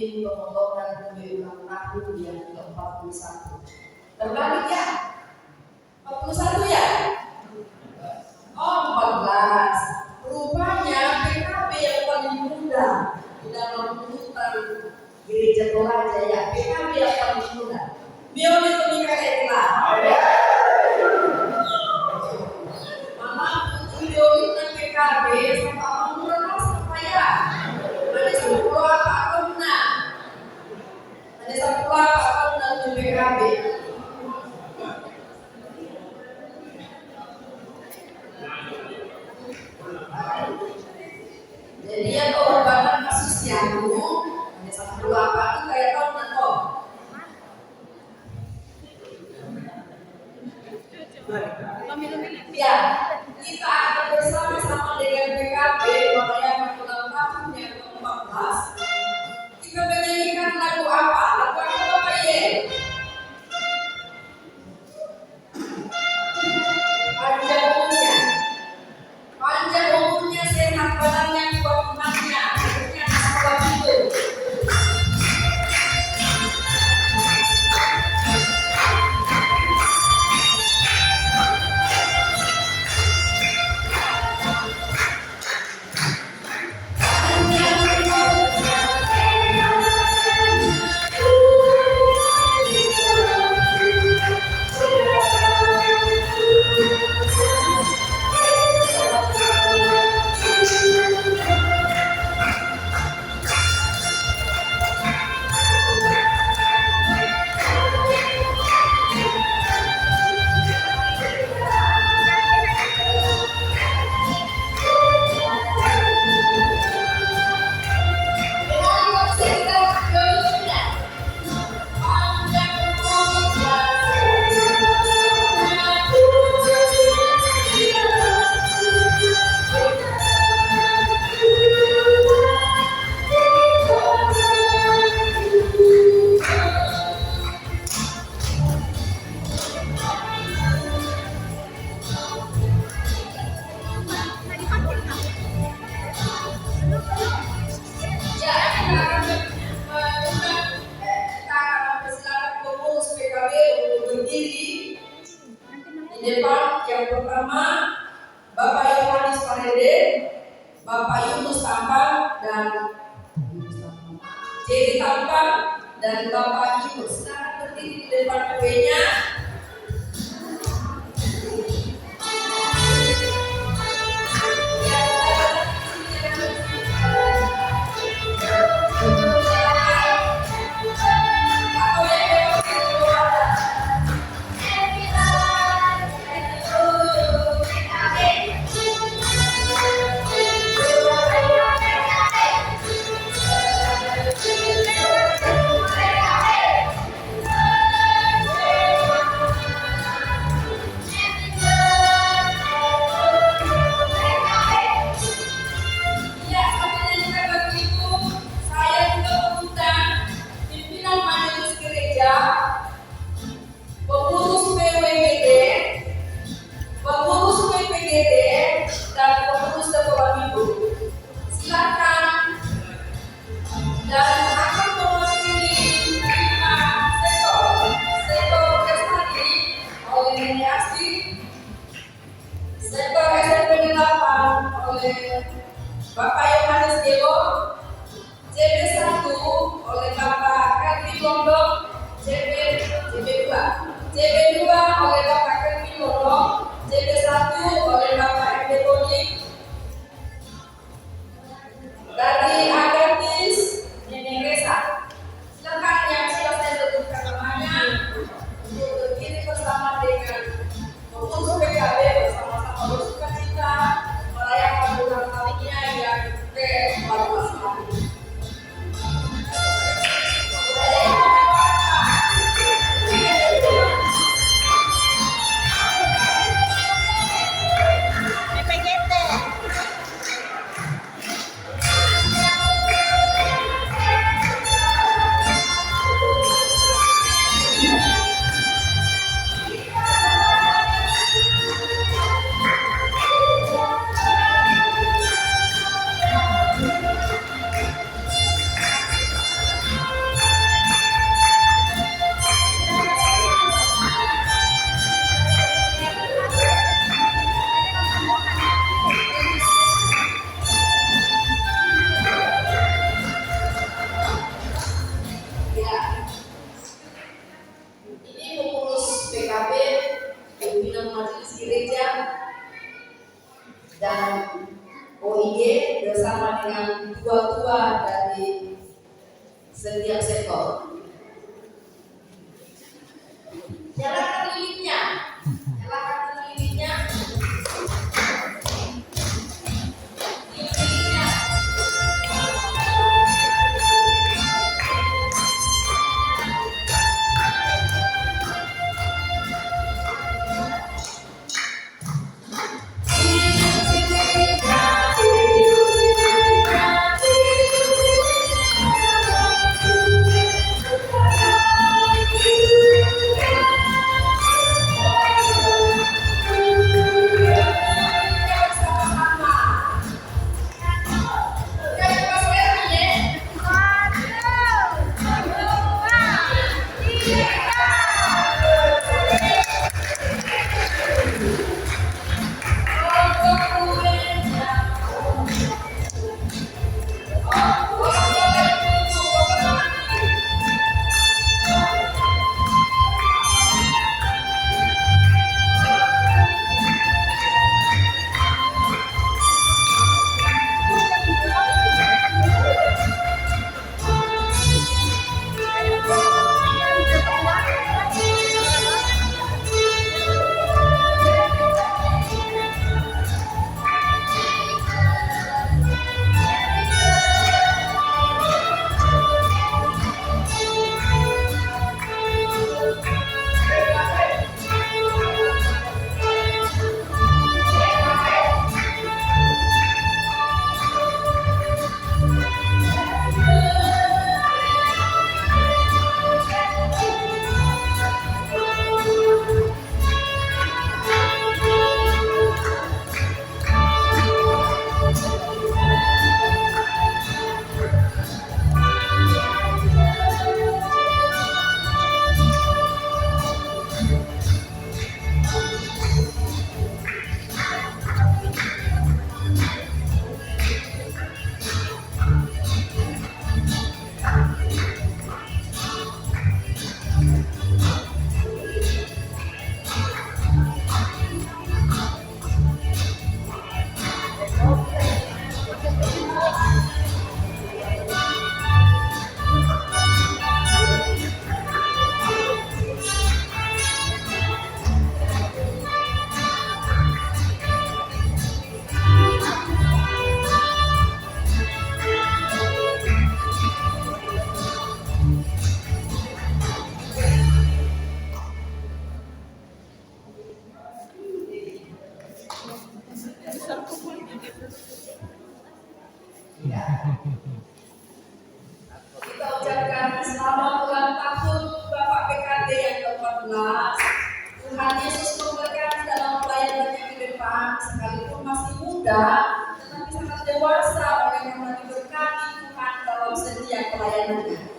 meeting pemotongan pemilu ulang tahun yang ke-41. Terbalik ya? 41 ya? Oh, 14. Rupanya PKB yang paling muda di dalam urutan gereja Toraja ya. PKB yang paling muda. Beliau ditemui kaitlah. Mama beliau itu PKB sama murah sama ya. Ada 10 atau enggak? Ada 10 atau enggak di PKB? Jadi ya korban kasus nyambung ada 10 apa itu kayak tahun atau? Ya, kita akan bersama-sama dengan PKB merayakan ulang tahun yang ke-14. Kita menyanyikan lagu apa? Lagu apa Bapak Ye? Panjang umurnya. Panjang umurnya, sehat badannya, kuat imannya. Akhirnya sekolah itu. Yang pertama, Bapak Yohanes Parede, Bapak Yunus Tampang dan Jadi Tampang dan Bapak Yunus. Silakan berdiri di depan kuenya. Bapak Yohanes Dewo, CB1 oleh Bapak Kelvin Londok, CB2 oleh Bapak Kelvin Londok, CB1 oleh Bapak MD Kodik. Dari Agatis Neneng Resa. Silakan yang sudah saya sebutkan namanya untuk berdiri bersama dengan pengurus PKB bersama-sama bersuka cita merayakan ulang tahunnya yang dan OIG bersama dengan tua-tua dari setiap sektor. Nyalakan lilinnya, nyalakan lilinnya. Kita ucapkan selamat ulang tahun Bapak PKD yang ke-14. Tuhan Yesus memberkati dalam pelayanannya ke depan, sekalipun masih muda, tetapi sangat dewasa oleh karena diberkati Tuhan dalam setiap pelayanannya.